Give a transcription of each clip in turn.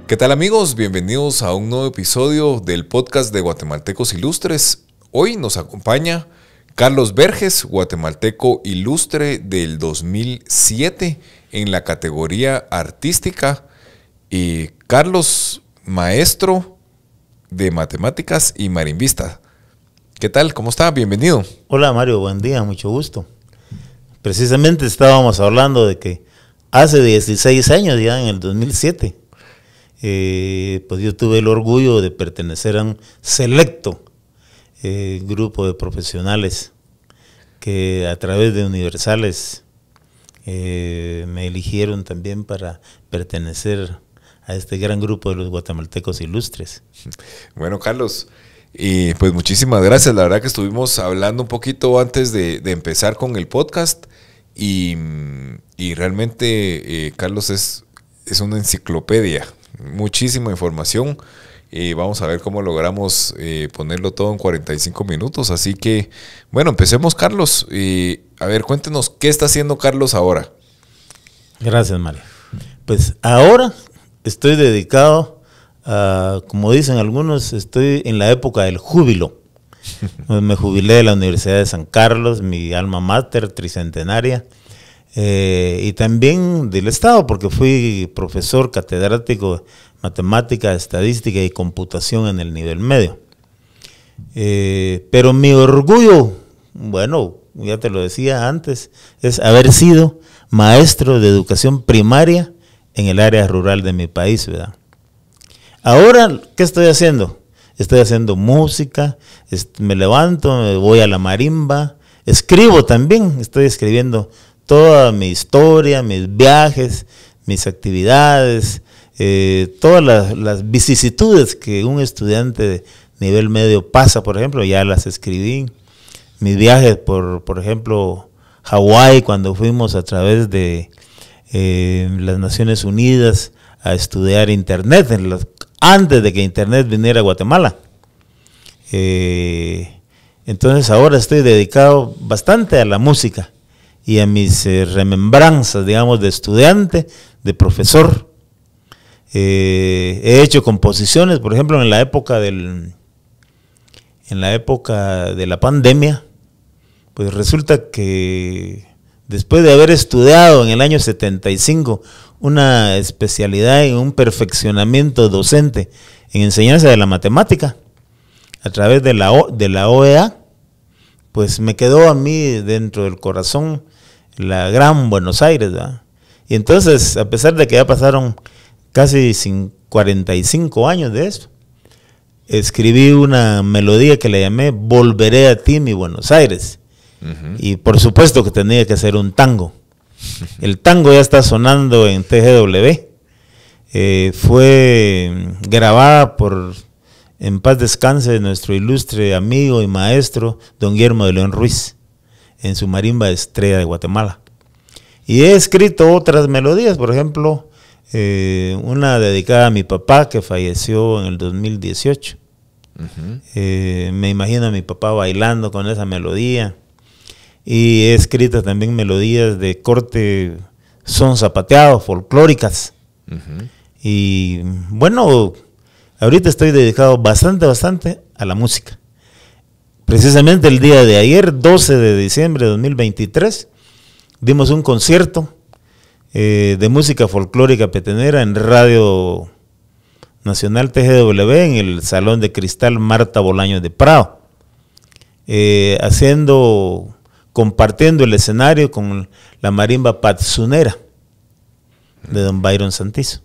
¿Qué tal amigos? Bienvenidos a un nuevo episodio del podcast de Guatemaltecos Ilustres. Hoy nos acompaña Carlos Verges, guatemalteco ilustre del 2007 en la categoría artística. Y Carlos, maestro de matemáticas y marimbista. ¿Qué tal? ¿Cómo está? Bienvenido. Hola Mario, buen día, mucho gusto. Precisamente estábamos hablando de que hace 16 años, ya en el 2007, pues yo tuve el orgullo de pertenecer a un selecto grupo de profesionales que a través de Universales me eligieron también para pertenecer a este gran grupo de los guatemaltecos ilustres. Bueno, Carlos, pues muchísimas gracias. La verdad que estuvimos hablando un poquito antes de empezar con el podcast y realmente Carlos es una enciclopedia. Muchísima información. Vamos a ver cómo logramos ponerlo todo en 45 minutos. Así que, bueno, empecemos, Carlos. A ver, cuéntenos, ¿qué está haciendo Carlos ahora? Gracias, Mario. Pues ahora estoy dedicado a, como dicen algunos, estoy en la época del júbilo. Me jubilé de la Universidad de San Carlos, mi alma mater tricentenaria. Y también del Estado, porque fui profesor catedrático de matemática, estadística y computación en el nivel medio. Pero mi orgullo, bueno, ya te lo decía antes, es haber sido maestro de educación primaria en el área rural de mi país, ¿verdad? Ahora, ¿qué estoy haciendo? Estoy haciendo música, me levanto, me voy a la marimba, escribo también, estoy escribiendo toda mi historia, mis viajes, mis actividades, todas las vicisitudes que un estudiante de nivel medio pasa, por ejemplo, ya las escribí. Mis viajes por ejemplo, Hawái, cuando fuimos a través de las Naciones Unidas a estudiar Internet, antes de que Internet viniera a Guatemala. Entonces ahora estoy dedicado bastante a la música y a mis remembranzas, digamos, de estudiante, de profesor. He hecho composiciones, por ejemplo, en la época de la pandemia, pues resulta que después de haber estudiado en el año 75 una especialidad en un perfeccionamiento docente en enseñanza de la matemática a través de la OEA, pues me quedó a mí dentro del corazón la gran Buenos Aires, ¿verdad? Y entonces, a pesar de que ya pasaron casi 45 años de eso, escribí una melodía que le llamé Volveré a ti, mi Buenos Aires. Y por supuesto que tenía que ser un tango. El tango ya está sonando en TGW. Fue grabada por, en paz descanse, nuestro ilustre amigo y maestro, don Guillermo de León Ruiz, en su marimba Estrella de Guatemala. Y he escrito otras melodías, por ejemplo, una dedicada a mi papá que falleció en el 2018. Me imagino a mi papá bailando con esa melodía. Y he escrito también melodías de corte son zapateado, folclóricas. Y bueno, ahorita estoy dedicado bastante a la música. Precisamente el día de ayer, 12 de diciembre de 2023, dimos un concierto de música folclórica petenera en Radio Nacional TGW en el Salón de Cristal Marta Bolaños de Prado, compartiendo el escenario con la marimba Patsunera de don Byron Santizo.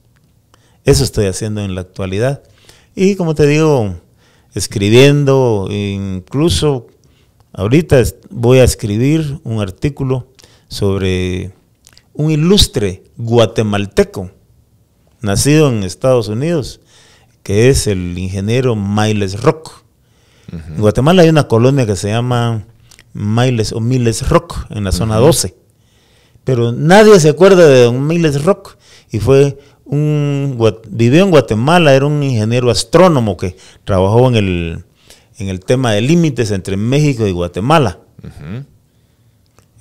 Eso estoy haciendo en la actualidad. Y como te digo, escribiendo, incluso ahorita voy a escribir un artículo sobre un ilustre guatemalteco nacido en Estados Unidos, que es el ingeniero Miles Rock. En Guatemala hay una colonia que se llama Miles Rock, en la zona 12. Pero nadie se acuerda de don Miles Rock, y vivió en Guatemala, era un ingeniero astrónomo que trabajó en el tema de límites entre México y Guatemala.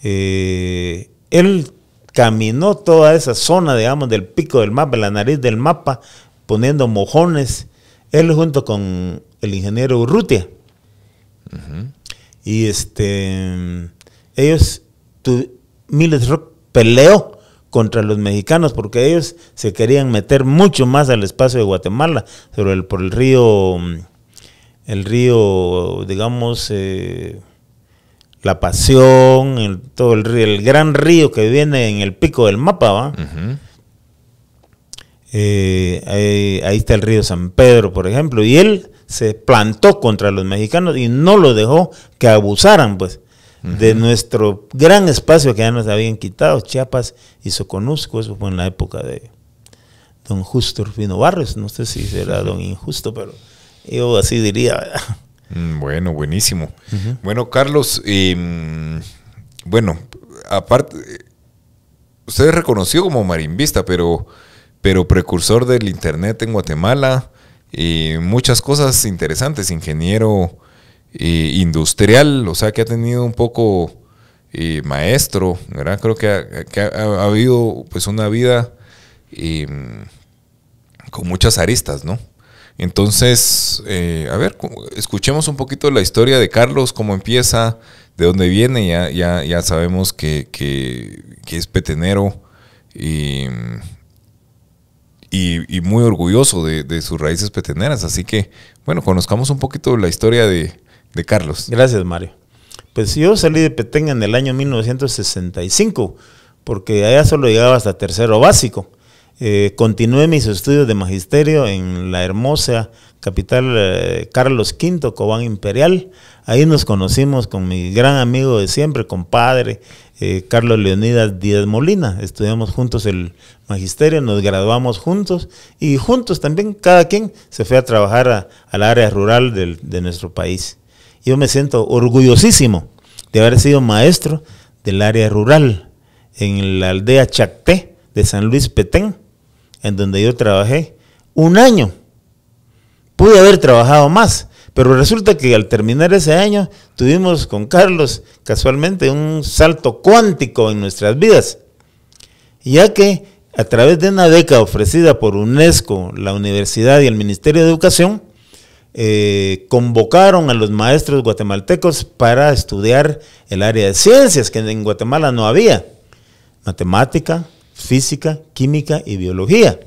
Él caminó toda esa zona, digamos, del pico del mapa, la nariz del mapa, poniendo mojones, él junto con el ingeniero Urrutia. Y ellos, Miles Rock peleó contra los mexicanos porque ellos se querían meter mucho más al espacio de Guatemala, por el río, digamos, La Pasión, todo el río, el gran río que viene en el pico del mapa, ¿va? Ahí está el río San Pedro, por ejemplo, y él se plantó contra los mexicanos y no lo dejó que abusaran, pues, de nuestro gran espacio que ya nos habían quitado, Chiapas y Soconusco. Eso fue en la época de don Justo Rufino Barrios, no sé si será don Injusto, pero yo así diría. Bueno, buenísimo. Bueno, Carlos, bueno, aparte, usted es reconocido como marimbista, pero precursor del internet en Guatemala, muchas cosas interesantes, ingeniero industrial, o sea que ha tenido un poco maestro, ¿verdad? Creo que ha habido pues una vida con muchas aristas, ¿no? Entonces, a ver, escuchemos un poquito la historia de Carlos, cómo empieza, de dónde viene. Ya sabemos que es petenero y muy orgulloso de sus raíces peteneras. Así que, bueno, conozcamos un poquito la historia de Carlos. Gracias, Mario. Pues yo salí de Petén en el año 1965, porque allá solo llegaba hasta tercero básico. Continué mis estudios de magisterio en la hermosa capital Carlos V, Cobán Imperial. Ahí nos conocimos con mi gran amigo de siempre, compadre, Carlos Leonidas Díaz Molina. Estudiamos juntos el magisterio, nos graduamos juntos y juntos también cada quien se fue a trabajar al área rural de nuestro país. Yo me siento orgullosísimo de haber sido maestro del área rural en la aldea Chacté de San Luis Petén, en donde yo trabajé un año. Pude haber trabajado más, pero resulta que al terminar ese año tuvimos con Carlos casualmente un salto cuántico en nuestras vidas, ya que a través de una beca ofrecida por UNESCO, la Universidad y el Ministerio de Educación, convocaron a los maestros guatemaltecos para estudiar el área de ciencias, que en Guatemala no había: matemática, física, química y biología.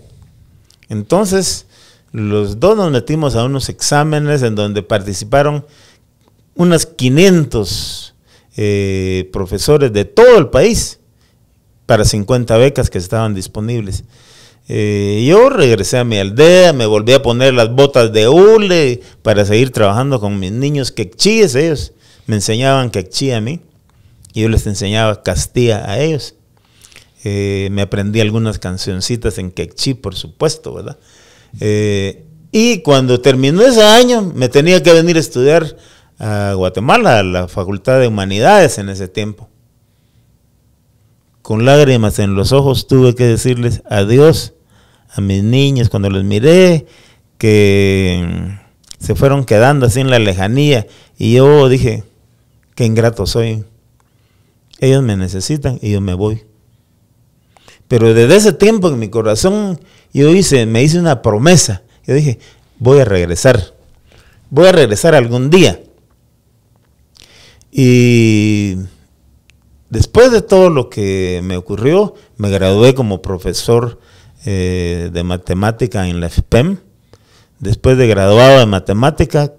Entonces, los dos nos metimos a unos exámenes en donde participaron unos 500 profesores de todo el país para 50 becas que estaban disponibles. Yo regresé a mi aldea, me volví a poner las botas de hule para seguir trabajando con mis niños quechíes. Ellos me enseñaban quechí a mí y yo les enseñaba castilla a ellos. Me aprendí algunas cancioncitas en quechí, por supuesto, ¿verdad? Y cuando terminó ese año, me tenía que venir a estudiar a Guatemala, a la Facultad de Humanidades en ese tiempo. Con lágrimas en los ojos tuve que decirles adiós a mis niños cuando los miré, que se fueron quedando así en la lejanía, y yo dije, qué ingrato soy. Ellos me necesitan y yo me voy. Pero desde ese tiempo en mi corazón me hice una promesa. Yo dije, voy a regresar algún día. Y después de todo lo que me ocurrió, me gradué como profesor de matemática en la FPEM. Después de graduado de matemática,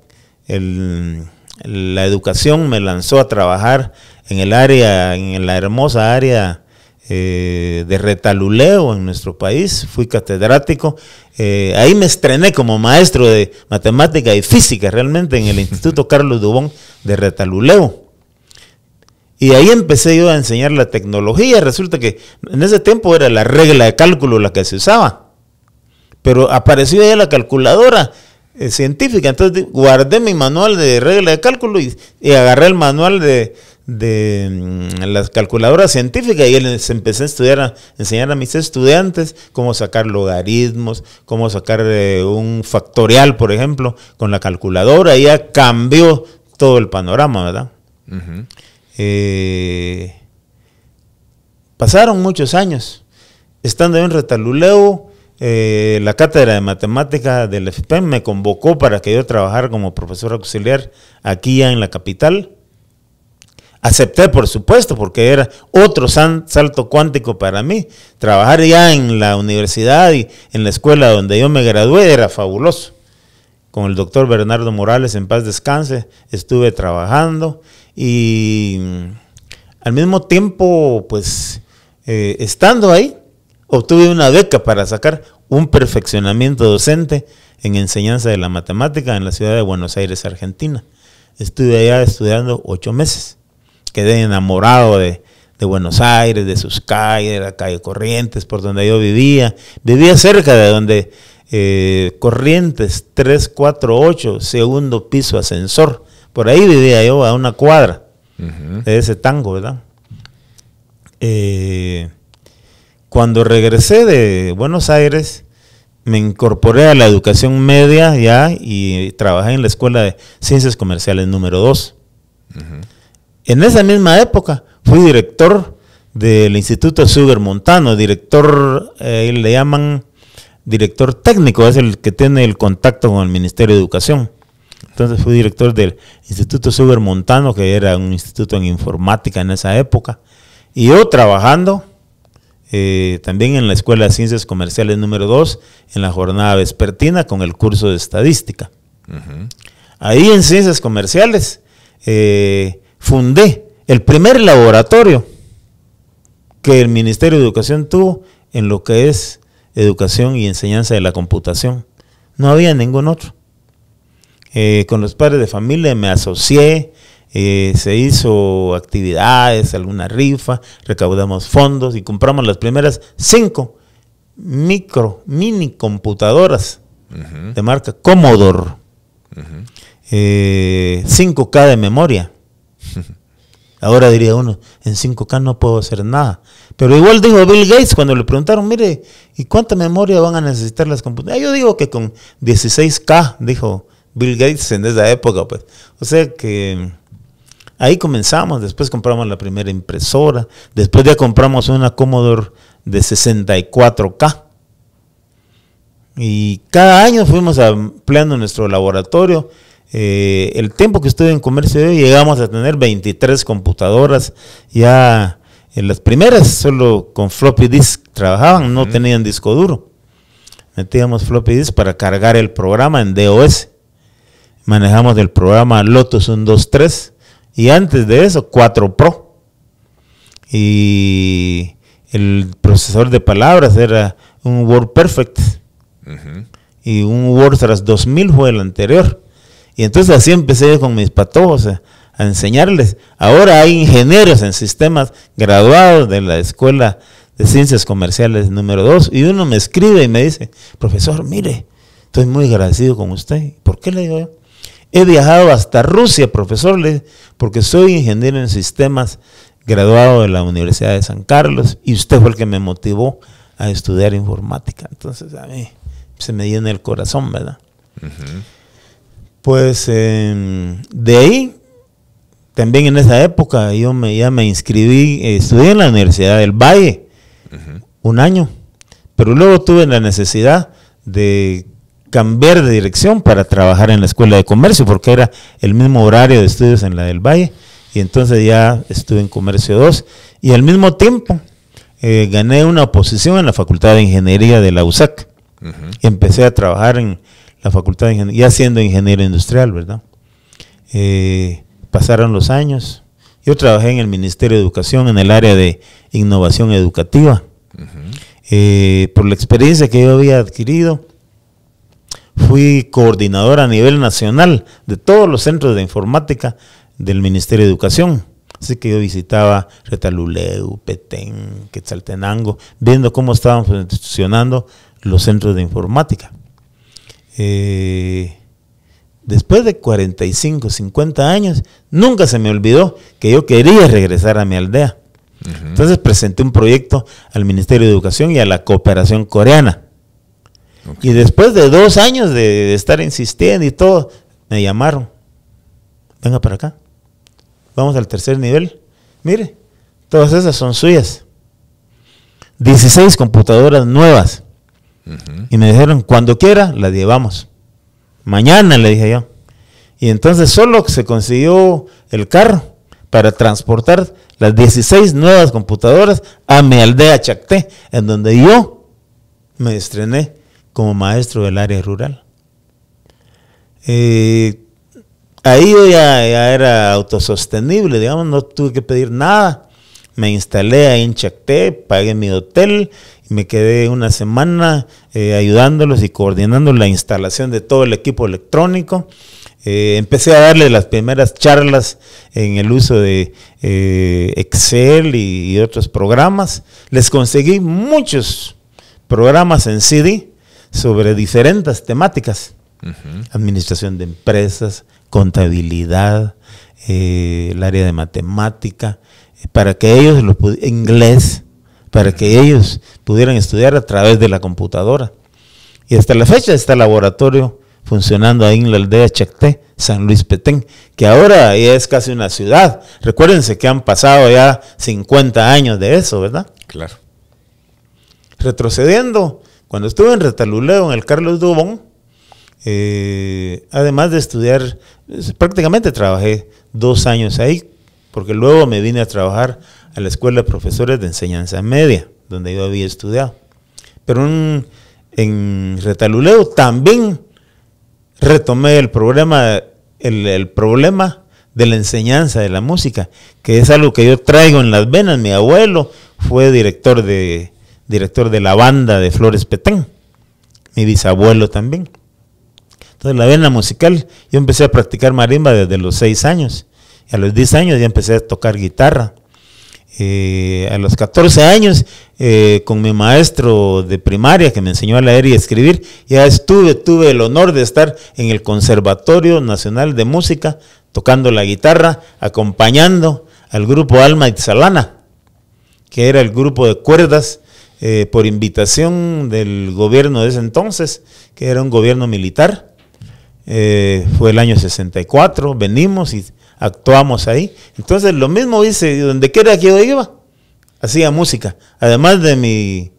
la educación me lanzó a trabajar en la hermosa área de Retaluleu en nuestro país. Fui catedrático. Ahí me estrené como maestro de matemática y física, realmente, en el Instituto Carlos Dubón de Retaluleu. Y ahí empecé yo a enseñar la tecnología. Resulta que en ese tiempo era la regla de cálculo la que se usaba, pero apareció ya la calculadora científica. Entonces guardé mi manual de regla de cálculo y agarré el manual de las calculadoras científicas y les empecé a enseñar a mis estudiantes cómo sacar logaritmos, cómo sacar un factorial, por ejemplo, con la calculadora. Y ya cambió todo el panorama, ¿verdad? Uh-huh. Pasaron muchos años. Estando en Retaluleu, la cátedra de matemática del FIPEM me convocó para que yo trabajara como profesor auxiliar aquí ya en la capital. Acepté, por supuesto, porque era otro salto cuántico para mí. Trabajar ya en la universidad y en la escuela donde yo me gradué era fabuloso. Con el doctor Bernardo Morales, en paz descanse, estuve trabajando y al mismo tiempo, pues, estando ahí, obtuve una beca para sacar un perfeccionamiento docente en enseñanza de la matemática en la ciudad de Buenos Aires, Argentina. Estuve allá estudiando 8 meses. Quedé enamorado de Buenos Aires, de sus calles, de la calle Corrientes, por donde yo vivía. Vivía cerca de donde Corrientes 348, segundo piso, ascensor. Por ahí vivía yo, a una cuadra de ese tango, ¿verdad? Cuando regresé de Buenos Aires, me incorporé a la educación media ya y trabajé en la Escuela de Ciencias Comerciales número 2. En esa misma época fui director del Instituto Sugar Montano, director, le llaman director técnico, es el que tiene el contacto con el Ministerio de Educación. Entonces fui director del Instituto Sugar Montano, que era un instituto en informática en esa época, y yo trabajando también en la Escuela de Ciencias Comerciales número 2, en la jornada vespertina con el curso de estadística. Ahí en Ciencias Comerciales fundé el primer laboratorio que el Ministerio de Educación tuvo en lo que es educación y enseñanza de la computación. No había ningún otro. Con los padres de familia me asocié, se hizo actividades, alguna rifa, recaudamos fondos y compramos las primeras 5 mini computadoras de marca Commodore, 5K de memoria. Ahora diría uno, en 5K no puedo hacer nada. Pero igual dijo Bill Gates cuando le preguntaron, mire, ¿y cuánta memoria van a necesitar las computadoras? Yo digo que con 16K, dijo Bill Gates en esa época, pues. O sea que ahí comenzamos, después compramos la primera impresora, después ya compramos una Commodore de 64K. Y cada año fuimos ampliando nuestro laboratorio. El tiempo que estuve en comercio llegamos a tener 23 computadoras. Ya en las primeras solo con floppy disk trabajaban, no tenían disco duro. Metíamos floppy disk para cargar el programa en DOS. Manejamos el programa Lotus 123 y antes de eso 4 Pro. Y el procesador de palabras era un WordPerfect. Y un WordTras 2000 fue el anterior. Y entonces así empecé con mis patojos a enseñarles. Ahora hay ingenieros en sistemas graduados de la Escuela de Ciencias Comerciales número 2 y uno me escribe y me dice, profesor, mire, estoy muy agradecido con usted. ¿Por qué? Le digo yo. He viajado hasta Rusia, profesor, porque soy ingeniero en sistemas graduado de la Universidad de San Carlos y usted fue el que me motivó a estudiar informática. Entonces a mí se me llena el corazón, ¿verdad? Pues de ahí, también en esa época, yo ya me inscribí, estudié en la Universidad del Valle, un año, pero luego tuve la necesidad de cambiar de dirección para trabajar en la Escuela de Comercio, porque era el mismo horario de estudios en la del Valle, y entonces ya estuve en Comercio 2, y al mismo tiempo gané una posición en la Facultad de Ingeniería de la USAC, y empecé a trabajar en la Facultad de Ingeniería, ya siendo ingeniero industrial, ¿verdad? Pasaron los años, yo trabajé en el Ministerio de Educación en el área de innovación educativa. Por la experiencia que yo había adquirido, fui coordinador a nivel nacional de todos los centros de informática del Ministerio de Educación. Así que yo visitaba Retaluleu, Petén, Quetzaltenango, viendo cómo estaban funcionando los centros de informática. Después de 45, 50 años, nunca se me olvidó que yo quería regresar a mi aldea. Entonces presenté un proyecto al Ministerio de Educación y a la Cooperación Coreana. Y después de 2 años de estar insistiendo y todo, me llamaron. Venga para acá. Vamos al 3er nivel. Mire, todas esas son suyas. 16 computadoras nuevas. Y me dijeron, cuando quiera, las llevamos. Mañana, le dije yo. Y entonces solo se consiguió el carro para transportar las 16 nuevas computadoras a mi aldea Chacté, en donde yo me estrené como maestro del área rural. Ahí yo ya era autosostenible, digamos, no tuve que pedir nada. Me instalé ahí en Chacté, pagué mi hotel y me quedé una semana ayudándolos y coordinando la instalación de todo el equipo electrónico. Empecé a darle las primeras charlas en el uso de Excel y otros programas. Les conseguí muchos programas en CD sobre diferentes temáticas. Administración de empresas, contabilidad, el área de matemática, para que ellos inglés, para que ellos pudieran estudiar a través de la computadora. Y hasta la fecha está el laboratorio funcionando ahí en la aldea Chacté, San Luis Petén, que ahora ya es casi una ciudad. Recuérdense que han pasado ya 50 años de eso, ¿verdad? Claro. Retrocediendo, cuando estuve en Retaluleu, en el Carlos Dubón, además de estudiar, prácticamente trabajé 2 años ahí, porque luego me vine a trabajar a la Escuela de Profesores de Enseñanza Media, donde yo había estudiado. Pero en Retaluleu también retomé el problema de la enseñanza de la música, que es algo que yo traigo en las venas. Mi abuelo fue director de la banda de Flores Petén, mi bisabuelo también. Entonces la vena musical, yo empecé a practicar marimba desde los 6 años. A los 10 años ya empecé a tocar guitarra. A los 14 años, con mi maestro de primaria que me enseñó a leer y escribir, ya tuve el honor de estar en el Conservatorio Nacional de Música, tocando la guitarra, acompañando al grupo Alma Itzalana, que era el grupo de cuerdas por invitación del gobierno de ese entonces, que era un gobierno militar. Fue el año 64, venimos y actuamos ahí. Entonces lo mismo hice, donde quiera que yo iba, hacía música. Además de mi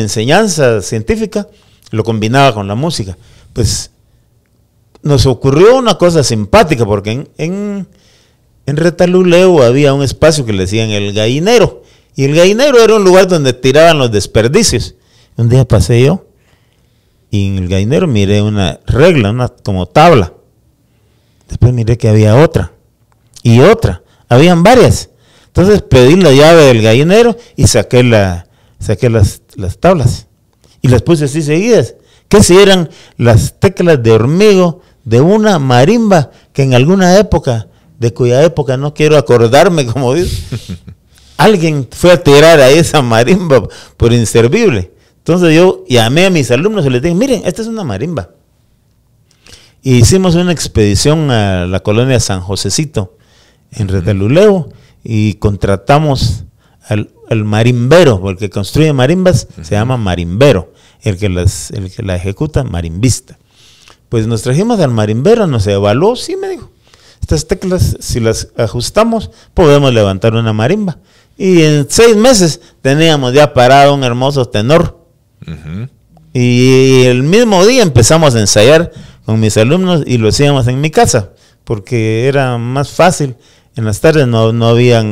enseñanza científica, lo combinaba con la música. Pues nos ocurrió una cosa simpática, porque en Retaluleu había un espacio que le decían el gallinero. Y el gallinero era un lugar donde tiraban los desperdicios. Un día pasé yo y en el gallinero miré una regla, una como tabla. Después miré que había otra y otra. Habían varias. Entonces pedí la llave del gallinero y saqué las tablas. Y las puse así seguidas. Que si eran las teclas de hormigo de una marimba que en alguna época, de cuya época no quiero acordarme, como dice, alguien fue a tirar a esa marimba por inservible. Entonces yo llamé a mis alumnos y les dije, miren, esta es una marimba. Y hicimos una expedición a la colonia San Josecito, en Retaluleu, y contratamos al marimbero, porque el que construye marimbas se llama marimbero, el que la ejecuta, marimbista. Pues nos trajimos al marimbero, nos evaluó, sí me dijo, estas teclas, si las ajustamos, podemos levantar una marimba. Y en 6 meses teníamos ya parado un hermoso tenor. Y el mismo día empezamos a ensayar con mis alumnos y lo hacíamos en mi casa, porque era más fácil. En las tardes no había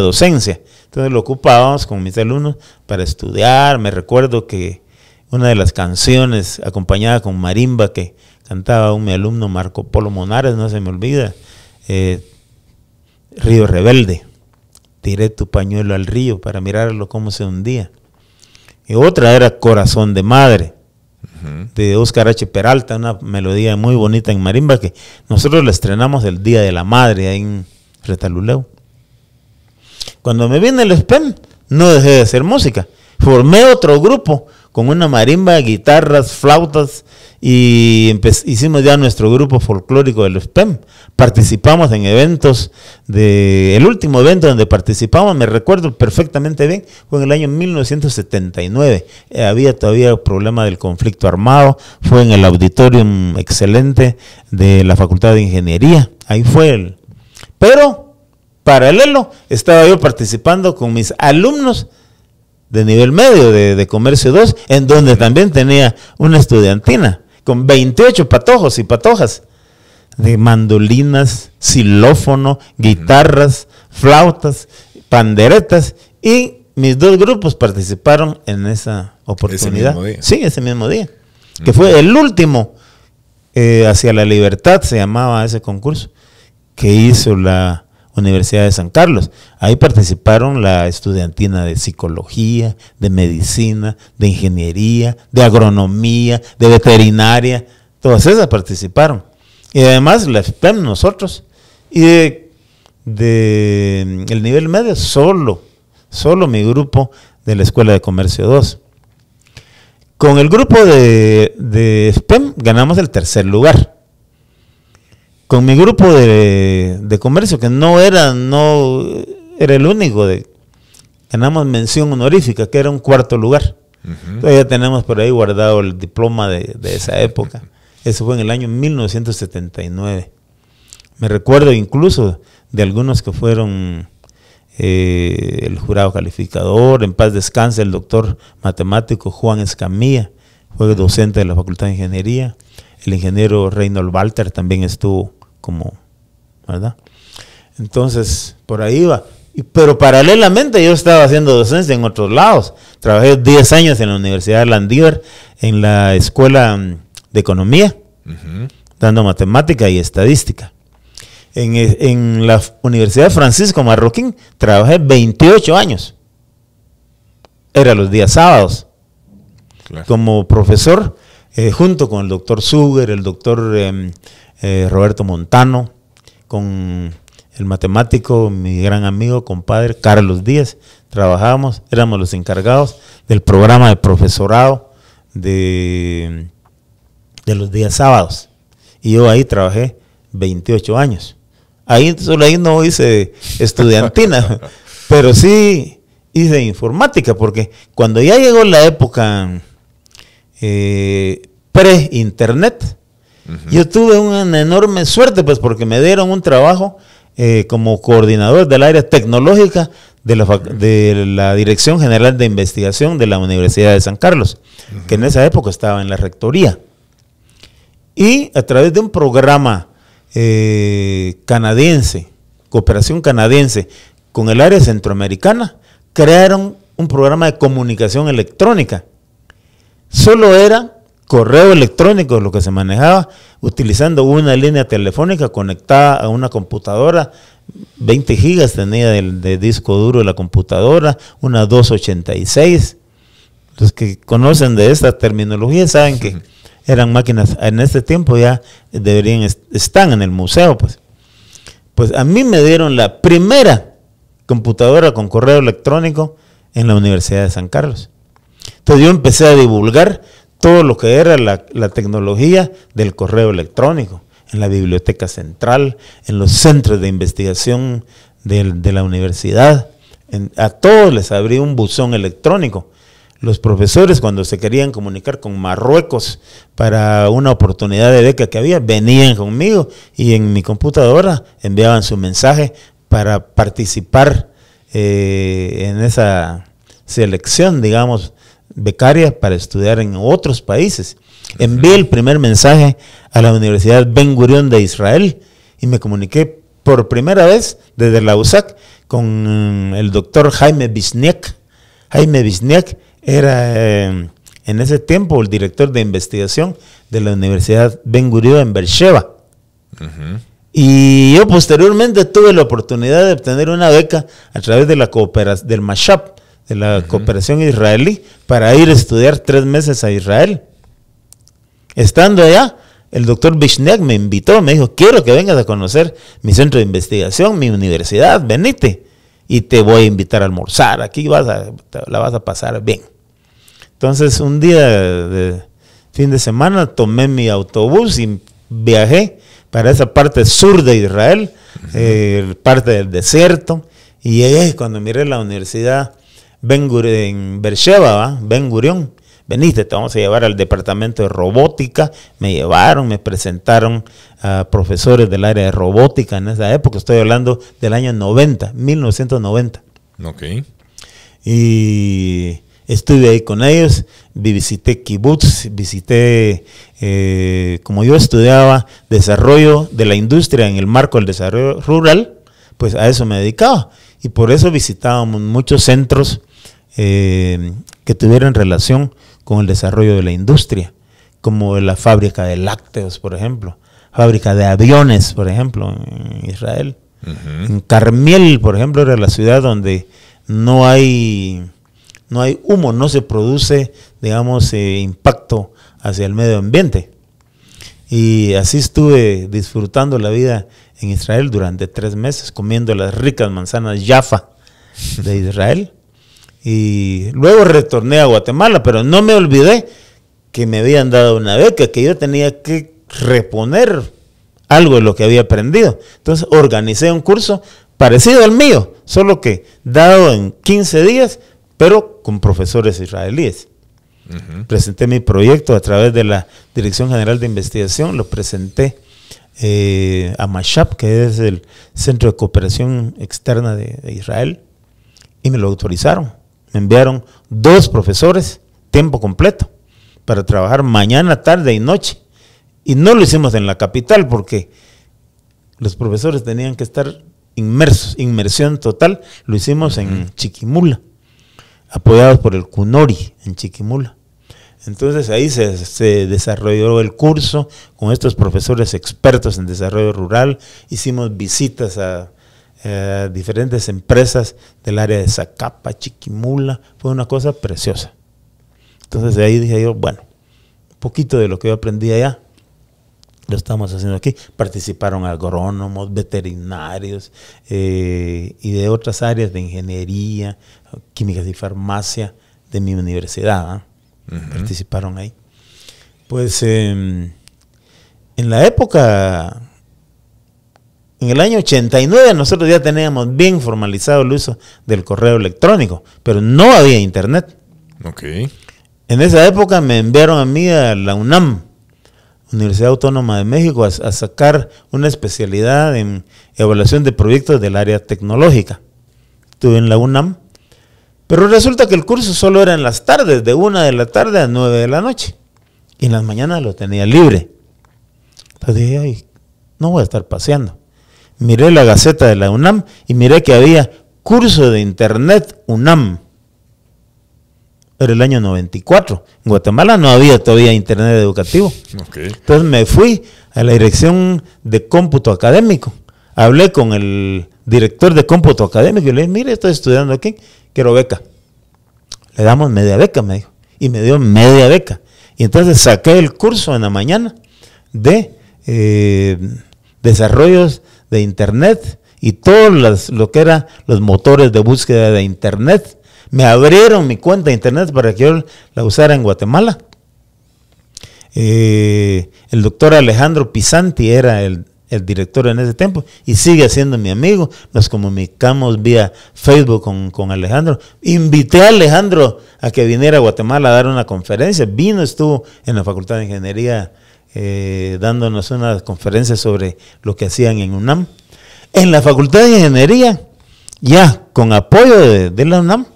docencia, entonces lo ocupábamos con mis alumnos para estudiar. Me recuerdo que una de las canciones acompañada con marimba que cantaba mi alumno Marco Polo Monares, no se me olvida, Río Rebelde, tiré tu pañuelo al río para mirarlo cómo se hundía. Y otra era Corazón de Madre, de Óscar H. Peralta, una melodía muy bonita en marimba que nosotros la estrenamos el Día de la Madre ahí en Retaluleu. Cuando me vine el SPEM, no dejé de hacer música. Formé otro grupo con una marimba, guitarras, flautas, y hicimos ya nuestro grupo folclórico del SPEM. Participamos en eventos, el último evento donde participamos, me recuerdo perfectamente bien, fue en el año 1979. Había todavía problema del conflicto armado, fue en el auditorium excelente de la Facultad de Ingeniería, ahí fue pero paralelo estaba yo participando con mis alumnos de nivel medio de Comercio 2, en donde también tenía una estudiantina con 28 patojos y patojas de mandolinas, xilófono, guitarras, flautas, panderetas, y mis 2 grupos participaron en esa oportunidad. Ese mismo día. Sí, ese mismo día, que fue el último hacia la libertad, se llamaba ese concurso, que hizo la Universidad de San Carlos. Ahí participaron la estudiantina de psicología, de medicina, de ingeniería, de agronomía, de veterinaria, todas esas participaron. Y además la FPEM, nosotros, y de el nivel medio, solo mi grupo de la Escuela de Comercio 2. Con el grupo de FPEM ganamos el 3er lugar. Con mi grupo de comercio, que no era el único, ganamos mención honorífica, que era un 4º lugar. Todavía tenemos por ahí guardado el diploma de esa época. Eso fue en el año 1979. Me recuerdo incluso de algunos que fueron el jurado calificador, en paz descanse el doctor matemático Juan Escamilla, fue docente de la Facultad de Ingeniería. El ingeniero Reynold Walter también estuvo como, ¿verdad? Entonces, por ahí iba. Pero paralelamente yo estaba haciendo docencia en otros lados. Trabajé 10 años en la Universidad de Landívar, en la Escuela de Economía, dando matemática y estadística. En la Universidad Francisco Marroquín trabajé 28 años. Era los días sábados. Claro. Como profesor, junto con el doctor Suger, el doctor Roberto Montano, con el matemático, mi gran amigo, compadre, Carlos Díaz, trabajábamos, éramos los encargados del programa de profesorado de los días sábados. Y yo ahí trabajé 28 años. Solo ahí no hice estudiantina, pero sí hice informática, porque cuando ya llegó la época pre-internet, yo tuve una enorme suerte, pues, porque me dieron un trabajo como coordinador del área tecnológica de la Dirección General de Investigación de la Universidad de San Carlos, que en esa época estaba en la rectoría. Y a través de un programa canadiense, cooperación canadiense, con el área centroamericana, crearon un programa de comunicación electrónica. Solo era correo electrónico lo que se manejaba, utilizando una línea telefónica conectada a una computadora. 20 gigas tenía de disco duro de la computadora, una 286. Los que conocen de esta terminología saben que eran máquinas, en este tiempo ya están en el museo. Pues a mí me dieron la primera computadora con correo electrónico en la Universidad de San Carlos. Entonces yo empecé a divulgar todo lo que era la tecnología del correo electrónico, en la biblioteca central, en los centros de investigación de la universidad. A todos les abrí un buzón electrónico. Los profesores, cuando se querían comunicar con Marruecos para una oportunidad de beca que había, venían conmigo y en mi computadora enviaban su mensaje para participar en esa selección, digamos, becaria para estudiar en otros países. Envié el primer mensaje a la Universidad Ben Gurión de Israel y me comuniqué por primera vez desde la USAC con el doctor Jaime Wisniak. Jaime Wisniak era en ese tiempo el director de investigación de la Universidad Ben Gurión en Beersheba. Y yo posteriormente tuve la oportunidad de obtener una beca a través de la cooperación del Mashab, de la cooperación israelí, para ir a estudiar 3 meses a Israel. Estando allá, el doctor Wisniak me invitó, me dijo: quiero que vengas a conocer mi centro de investigación, mi universidad, venite, y te voy a invitar a almorzar, aquí la vas a pasar bien. Entonces, un día de fin de semana, tomé mi autobús y viajé para esa parte sur de Israel, parte del desierto, y llegué cuando miré la universidad Ben Gurión, en Beersheba, Ben Gurión. Veniste, te vamos a llevar al departamento de robótica. Me llevaron, me presentaron a profesores del área de robótica en esa época. Estoy hablando del año 1990. Ok. Y estuve ahí con ellos, visité kibbutz, visité, como yo estudiaba desarrollo de la industria en el marco del desarrollo rural, pues a eso me dedicaba. Y por eso visitábamos muchos centros que tuvieran relación con el desarrollo de la industria, como la fábrica de lácteos, por ejemplo, fábrica de aviones, por ejemplo, en Israel. En Carmiel, por ejemplo, era la ciudad donde no hay humo, no se produce, digamos, impacto hacia el medio ambiente. Y así estuve disfrutando la vida en Israel durante 3 meses, comiendo las ricas manzanas Jaffa de Israel. Y luego retorné a Guatemala, pero no me olvidé que me habían dado una beca, que yo tenía que reponer algo de lo que había aprendido. Entonces organicé un curso parecido al mío, solo que dado en 15 días, pero con profesores israelíes. Presenté mi proyecto a través de la Dirección General de Investigación, lo presenté a Mashab, que es el Centro de Cooperación Externa de Israel, y me lo autorizaron. Me enviaron 2 profesores, tiempo completo, para trabajar mañana, tarde y noche. Y no lo hicimos en la capital porque los profesores tenían que estar inmersos, inmersión total. Lo hicimos en Chiquimula, apoyados por el CUNORI en Chiquimula. Entonces ahí se desarrolló el curso con estos profesores expertos en desarrollo rural. Hicimos visitas a diferentes empresas del área de Zacapa, Chiquimula. Fue una cosa preciosa. Entonces de ahí dije yo, bueno, un poquito de lo que yo aprendí allá lo estamos haciendo aquí. Participaron agrónomos, veterinarios y de otras áreas de ingeniería, químicas y farmacia de mi universidad. Participaron ahí. Pues en la época, en el año 89, nosotros ya teníamos bien formalizado el uso del correo electrónico, pero no había internet. En esa época me enviaron a mí a la UNAM, Universidad Autónoma de México, a sacar una especialidad en evaluación de proyectos del área tecnológica. Estuve en la UNAM, pero resulta que el curso solo era en las tardes, de 1 de la tarde a 9 de la noche, y en las mañanas lo tenía libre. Entonces dije, ay, no voy a estar paseando. Miré la Gaceta de la UNAM y miré que había curso de internet UNAM. Era el año 94. En Guatemala no había todavía internet educativo. Entonces me fui a la dirección de cómputo académico. Hablé con el director de cómputo académico y le dije, mire, estoy estudiando aquí, quiero beca. Le damos media beca, me dijo. Y me dio media beca. Y entonces saqué el curso en la mañana de desarrollos de internet y todo lo que eran los motores de búsqueda de internet. Me abrieron mi cuenta de internet para que yo la usara en Guatemala. El doctor Alejandro Pisanti era el director en ese tiempo y sigue siendo mi amigo. Nos comunicamos vía Facebook con Alejandro. Invité a Alejandro a que viniera a Guatemala a dar una conferencia. Vino, estuvo en la Facultad de Ingeniería dándonos una conferencia sobre lo que hacían en UNAM. En la Facultad de Ingeniería, ya con apoyo de la UNAM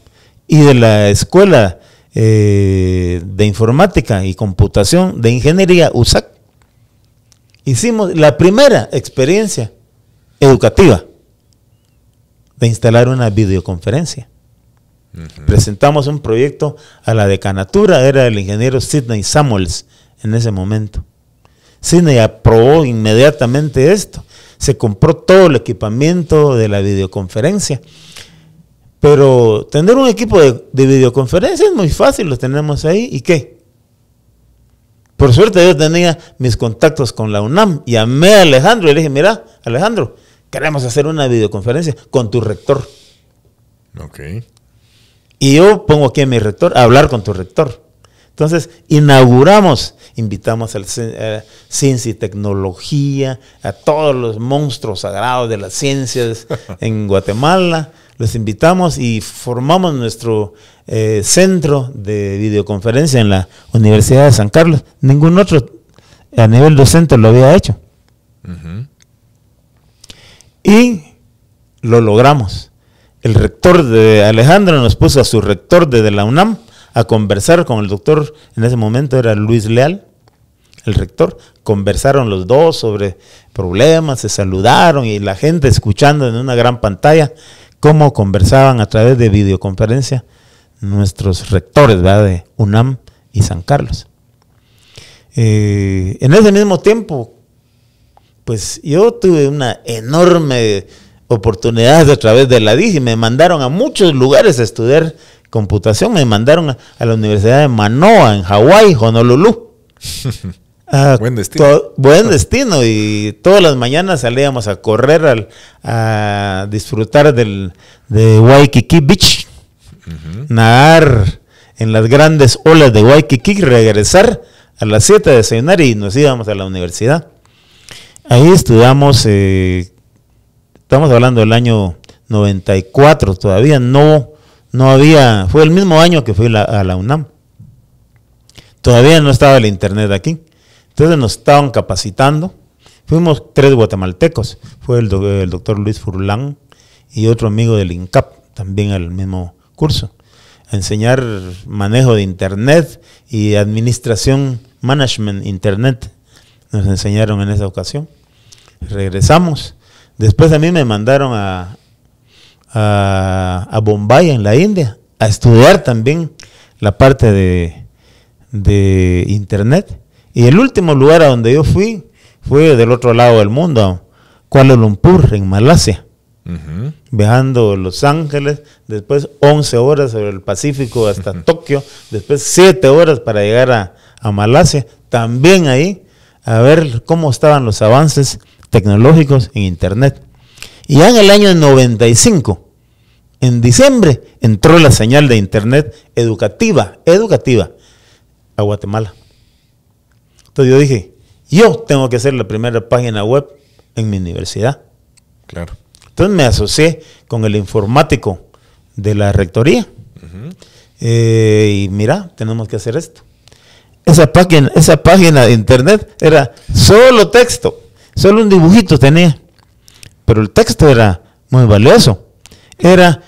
y de la Escuela de Informática y Computación de Ingeniería, USAC, hicimos la primera experiencia educativa de instalar una videoconferencia. Presentamos un proyecto a la decanatura, era el ingeniero Sidney Samuels en ese momento. Sidney aprobó inmediatamente esto. Se compró todo el equipamiento de la videoconferencia. Pero tener un equipo de videoconferencia es muy fácil, lo tenemos ahí. ¿Y qué? Por suerte yo tenía mis contactos con la UNAM. Llamé a Alejandro y le dije, mira, Alejandro, queremos hacer una videoconferencia con tu rector. Y yo pongo aquí a mi rector a hablar con tu rector. Entonces inauguramos, invitamos al Ciencia y Tecnología, a todos los monstruos sagrados de las ciencias en Guatemala. Los invitamos y formamos nuestro centro de videoconferencia en la Universidad de San Carlos. Ningún otro a nivel docente lo había hecho. Y lo logramos. el rector de Alejandro nos puso a su rector de la UNAM a conversar con el doctor, en ese momento era Luis Leal, el rector. Conversaron los dos sobre problemas, se saludaron y la gente escuchando en una gran pantalla cómo conversaban a través de videoconferencia nuestros rectores, ¿verdad?, de UNAM y San Carlos. En ese mismo tiempo, pues yo tuve una enorme oportunidad a través de la DIGI. Me mandaron a muchos lugares a estudiar computación. Me mandaron a la Universidad de Manoa, en Hawái, Honolulu. Buen destino. Buen destino. Y todas las mañanas salíamos a correr, a disfrutar de Waikiki Beach. Nadar en las grandes olas de Waikiki, regresar a las 7 a desayunar y nos íbamos a la universidad. Ahí estudiamos, estamos hablando del año 94, todavía no había, fue el mismo año que fui a la UNAM. Todavía no estaba el internet aquí. Entonces nos estaban capacitando. Fuimos 3 guatemaltecos. Fue el doctor Luis Furlán y otro amigo del INCAP, también al mismo curso, a enseñar manejo de internet y administración, management internet. Nos enseñaron en esa ocasión. Regresamos. Después a mí me mandaron a Bombay, en la India, a estudiar también la parte de internet. Y el último lugar a donde yo fui fue del otro lado del mundo, a Kuala Lumpur, en Malasia. Viajando Los Ángeles, después 11 horas sobre el Pacífico hasta Tokio, después 7 horas para llegar a Malasia, también ahí a ver cómo estaban los avances tecnológicos en internet. Y ya en el año 95, en diciembre, entró la señal de internet educativa a Guatemala. Entonces yo dije, yo tengo que hacer la primera página web en mi universidad. Claro. Entonces me asocié con el informático de la rectoría. Y mira, tenemos que hacer esto. Esa página de internet era solo texto, solo un dibujito tenía, pero el texto era muy valioso. Era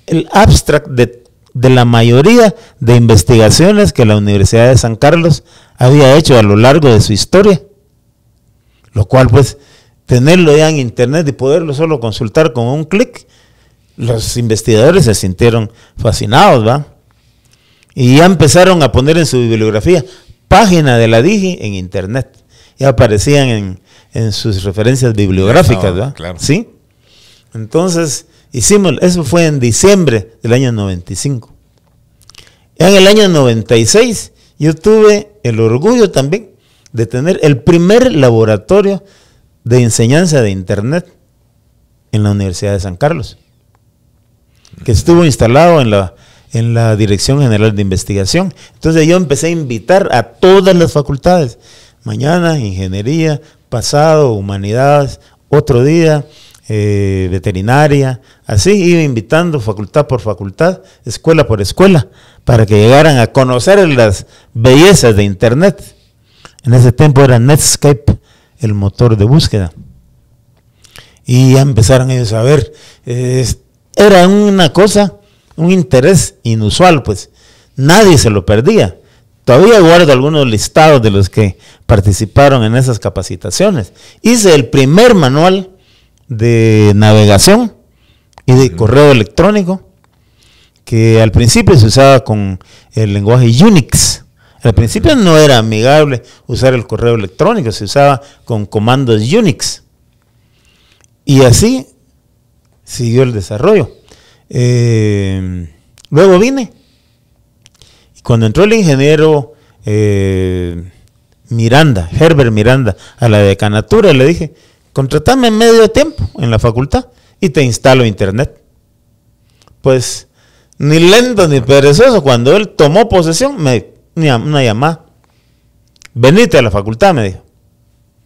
el abstract de la mayoría de investigaciones que la Universidad de San Carlos había hecho a lo largo de su historia, lo cual pues tenerlo ya en internet y poderlo solo consultar con un clic, los investigadores se sintieron fascinados, ¿va? Y ya empezaron a poner en su bibliografía página de la DIGI en internet. Ya aparecían en sus referencias bibliográficas, ¿va? Claro. ¿Sí? Entonces, eso fue en diciembre del año 95. Ya en el año 96, yo tuve el orgullo también de tener el primer laboratorio de enseñanza de internet en la Universidad de San Carlos, que estuvo instalado en la Dirección General de Investigación. Entonces yo empecé a invitar a todas las facultades, mañana ingeniería, pasado humanidades, otro día veterinaria, así iba invitando facultad por facultad, escuela por escuela, para que llegaran a conocer las bellezas de internet. En ese tiempo era Netscape el motor de búsqueda. Y ya empezaron ellos a ver, era una cosa, un interés inusual, pues nadie se lo perdía. Todavía guardo algunos listados de los que participaron en esas capacitaciones. Hice el primer manual de navegación y de correo electrónico, que al principio se usaba con el lenguaje Unix. Al principio no era amigable usar el correo electrónico, se usaba con comandos Unix. Y así siguió el desarrollo. Luego vine. Y cuando entró el ingeniero Herbert Miranda, a la decanatura, le dije, contratame medio tiempo en la facultad y te instalo internet. Pues ni lento ni perezoso, cuando él tomó posesión, una llamada. Venite a la facultad, me dijo.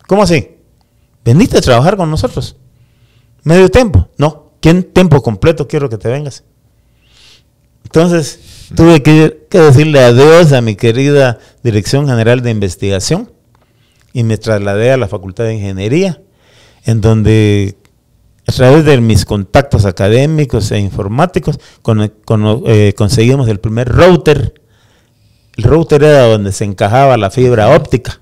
¿Cómo así? Venite a trabajar con nosotros. ¿Medio tiempo? No, tiempo completo quiero que te vengas. Entonces tuve que decirle adiós a mi querida Dirección General de Investigación y me trasladé a la Facultad de Ingeniería, en donde a través de mis contactos académicos e informáticos, conseguimos el primer router. El router era donde se encajaba la fibra óptica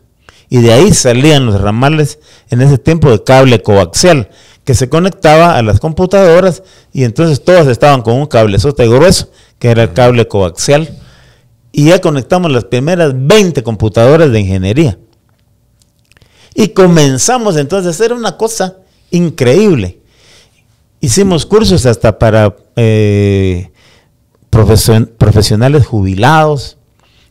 y de ahí salían los ramales en ese tiempo de cable coaxial que se conectaba a las computadoras y entonces todas estaban con un cablezote grueso que era el cable coaxial y ya conectamos las primeras 20 computadoras de ingeniería y comenzamos entonces a hacer una cosa increíble. Hicimos cursos hasta para profesionales jubilados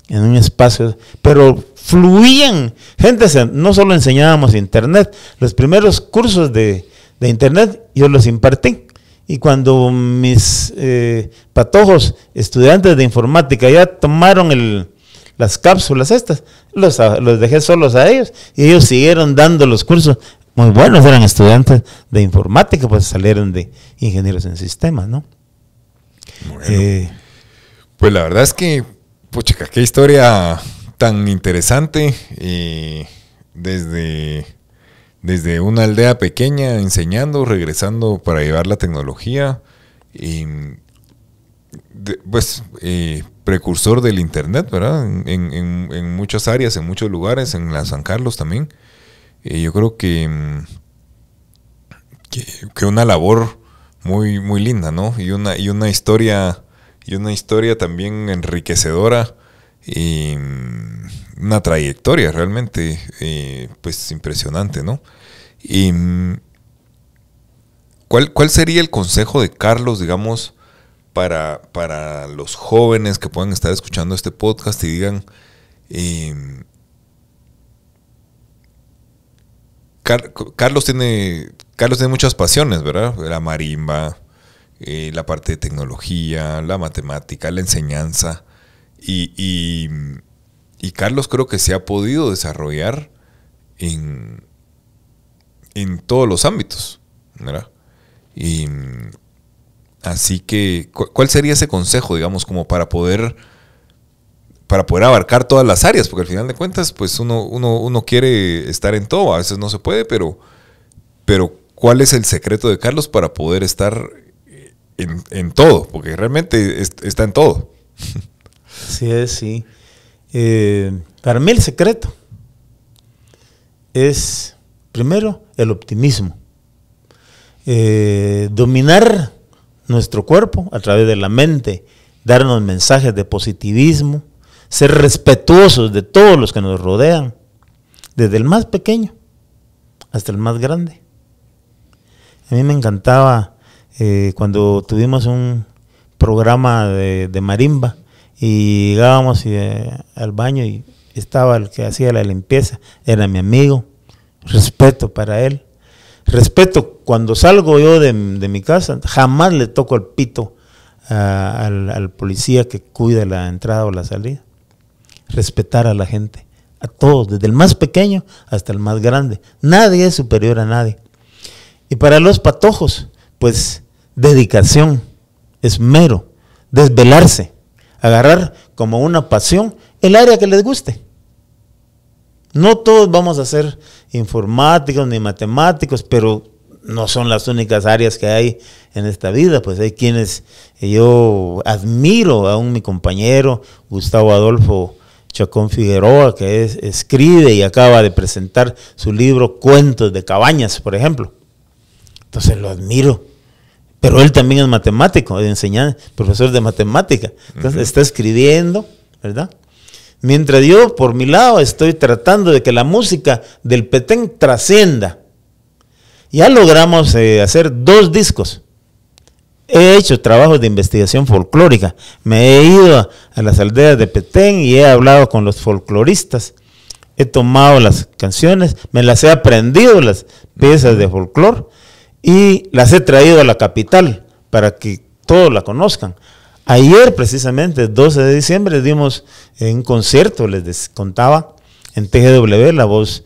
en un espacio, pero fluían. Gente, no solo enseñábamos internet, los primeros cursos de internet yo los impartí. Y cuando mis patojos estudiantes de informática ya tomaron las cápsulas estas, los dejé solos a ellos y ellos siguieron dando los cursos. Muy buenos, eran estudiantes de informática, pues salieron de ingenieros en sistemas, ¿no? Bueno, pues la verdad es que, pucha, qué historia tan interesante, desde una aldea pequeña enseñando, regresando para llevar la tecnología, precursor del internet, ¿verdad? En muchas áreas, en muchos lugares, en la San Carlos también. Yo creo que una labor muy, muy linda, ¿no? Y una historia también enriquecedora, y una trayectoria realmente pues impresionante, ¿no? Y ¿cuál sería el consejo de Carlos, digamos, para los jóvenes que puedan estar escuchando este podcast y digan, Carlos tiene muchas pasiones, ¿verdad? La marimba, la parte de tecnología, la matemática, la enseñanza. Y Carlos creo que se ha podido desarrollar en todos los ámbitos, ¿verdad? Y así que, ¿cuál sería ese consejo, digamos, como para poder abarcar todas las áreas? Porque al final de cuentas, pues uno quiere estar en todo, a veces no se puede, pero ¿cuál es el secreto de Carlos para poder estar en todo? Porque realmente está en todo. Así es, sí. Para mí el secreto es, primero, el optimismo. Dominar nuestro cuerpo a través de la mente, darnos mensajes de positivismo, ser respetuosos de todos los que nos rodean, desde el más pequeño hasta el más grande. A mí me encantaba cuando tuvimos un programa de marimba y llegábamos al baño y estaba el que hacía la limpieza, era mi amigo, respeto para él. Respeto, cuando salgo yo de mi casa, jamás le toco el pito al policía que cuida la entrada o la salida. Respetar a la gente, a todos, desde el más pequeño hasta el más grande. Nadie es superior a nadie. Y para los patojos, pues dedicación, esmero, desvelarse, agarrar como una pasión el área que les guste. No todos vamos a ser informáticos ni matemáticos, pero no son las únicas áreas que hay en esta vida. Pues hay quienes yo admiro, aún mi compañero Gustavo Adolfo Chacón Figueroa, que escribe y acaba de presentar su libro Cuentos de Cabañas, por ejemplo. Entonces lo admiro. Pero él también es matemático, profesor de matemática. Entonces está escribiendo, ¿verdad? Mientras yo, por mi lado, estoy tratando de que la música del Petén trascienda. Ya logramos hacer 2 discos. He hecho trabajos de investigación folclórica. Me he ido a las aldeas de Petén y he hablado con los folcloristas. He tomado las canciones, me las he aprendido, las piezas de folclore, y las he traído a la capital para que todos la conozcan. Ayer, precisamente, 12 de diciembre, dimos un concierto, les contaba, en TGW, La Voz,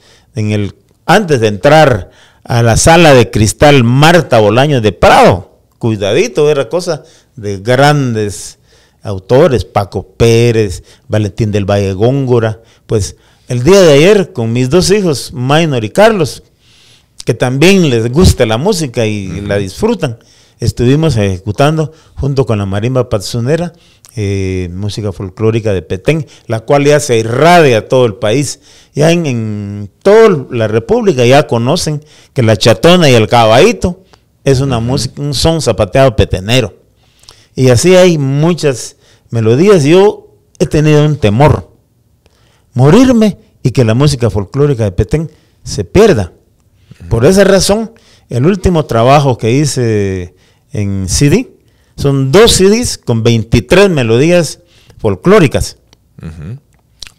antes de entrar a la sala de cristal Marta Bolaños de Prado. Cuidadito, era cosa de grandes autores, Paco Pérez, Valentín del Valle Góngora. Pues el día de ayer, con mis 2 hijos, Minor y Carlos, que también les gusta la música y la disfrutan. Estuvimos ejecutando junto con la marimba patzunera, música folclórica de Petén, la cual ya se irradia a todo el país. Ya en toda la república ya conocen que la chatona y el caballito es una música, un son zapateado petenero. Y así hay muchas melodías. Yo he tenido un temor, morirme y que la música folclórica de Petén se pierda. Por esa razón, el último trabajo que hice en CD, son 2 CDs con 23 melodías folclóricas.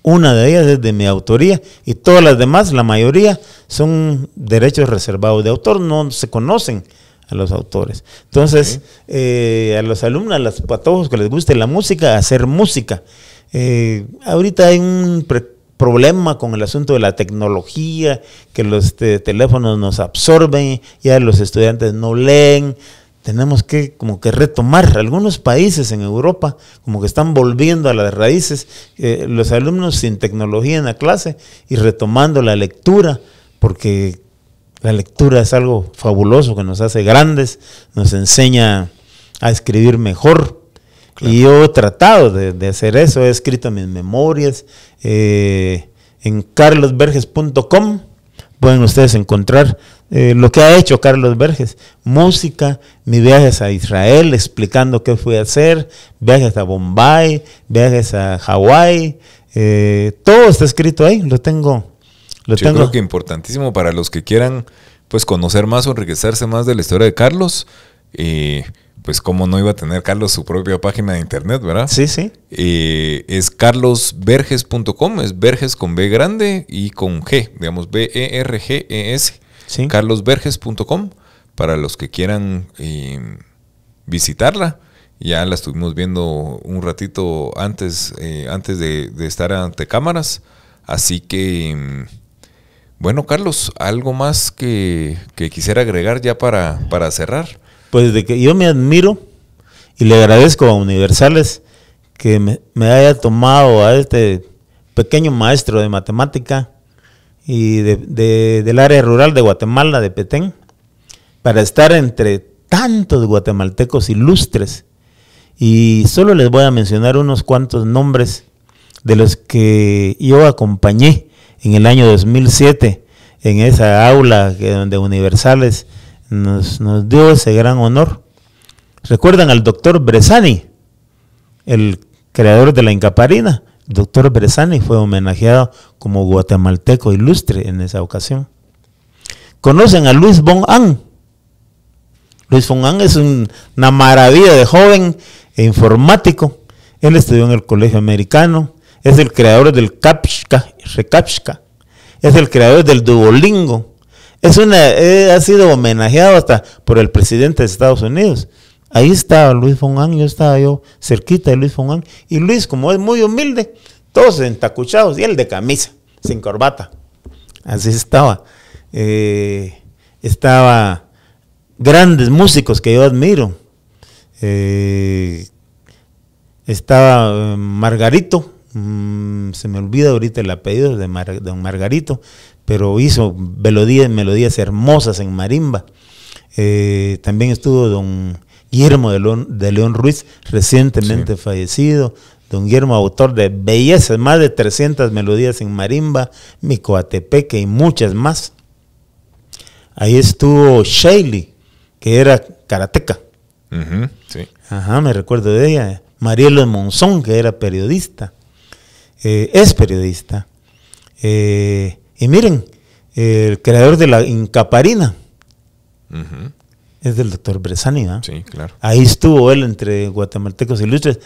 Una de ellas es de mi autoría y todas las demás, la mayoría, son derechos reservados de autor, no se conocen a los autores. Entonces, a los alumnos, a los patojos que les guste la música, hacer música. Ahorita hay un problema con el asunto de la tecnología, que los teléfonos nos absorben, ya los estudiantes no leen. Tenemos que como que retomar. Algunos países en Europa como que están volviendo a las raíces, los alumnos sin tecnología en la clase y retomando la lectura, porque la lectura es algo fabuloso que nos hace grandes, nos enseña a escribir mejor. Claro. Y yo he tratado de hacer eso, he escrito mis memorias en carlosverges.com. Pueden ustedes encontrar lo que ha hecho Carlos Verges, música, mis viajes a Israel, explicando qué fui a hacer, viajes a Bombay, viajes a Hawái, todo está escrito ahí, lo tengo. Yo creo que importantísimo para los que quieran pues conocer más o enriquecerse más de la historia de Carlos. Pues cómo no iba a tener Carlos su propia página de internet, ¿verdad? Sí, sí. Es carlosverges.com, es Verges con B grande y con G, digamos Berges, sí. Carlosverges.com, para los que quieran visitarla. Ya la estuvimos viendo un ratito antes de estar ante cámaras, así que... Bueno, Carlos, ¿algo más que quisiera agregar ya para cerrar? Pues de que yo me admiro y le agradezco a Universales que me haya tomado a este pequeño maestro de matemática y del área rural de Guatemala, de Petén, para estar entre tantos guatemaltecos ilustres. Y solo les voy a mencionar unos cuantos nombres de los que yo acompañé en el año 2007 en esa aula donde Universales nos dio ese gran honor. ¿Recuerdan al doctor Bressani, el creador de la Incaparina? El doctor Bressani fue homenajeado como guatemalteco ilustre en esa ocasión. ¿Conocen a Luis von Ahn? Luis von Ahn es una maravilla de joven e informático. Él estudió en el colegio americano, es el creador del Recaptcha, es el creador del Duolingo. Ha sido homenajeado hasta por el presidente de Estados Unidos. Ahí estaba Luis von Ahn, estaba yo cerquita de Luis von Ahn. Y Luis, como es muy humilde, todos entacuchados, y él de camisa, sin corbata. Así estaba. Estaba grandes músicos que yo admiro. Estaba Margarito, se me olvida ahorita el apellido de don Margarito, pero hizo melodías hermosas en marimba. También estuvo don Guillermo de León Ruiz, recientemente fallecido. Don Guillermo, autor de bellezas, más de 300 melodías en marimba, Micoatepeque y muchas más. Ahí estuvo Shailey, que era karateca. Sí. Ajá, me recuerdo de ella. Marielo Monzón, que era periodista. Es periodista. Y miren, el creador de la Incaparina es del doctor Bressani, ¿no? Sí, claro. Ahí estuvo él entre guatemaltecos ilustres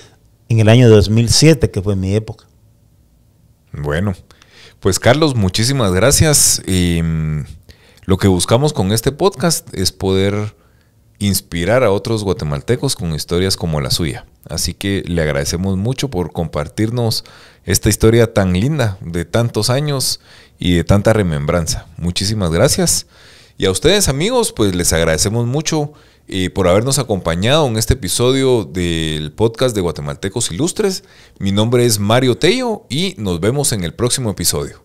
en el año 2007, que fue mi época. Bueno, pues Carlos, muchísimas gracias. Lo que buscamos con este podcast es poder inspirar a otros guatemaltecos con historias como la suya. Así que le agradecemos mucho por compartirnos esta historia tan linda de tantos años y de tanta remembranza. Muchísimas gracias. Y a ustedes, amigos, pues les agradecemos mucho por habernos acompañado en este episodio del podcast de Guatemaltecos Ilustres. Mi nombre es Mario Tello y nos vemos en el próximo episodio.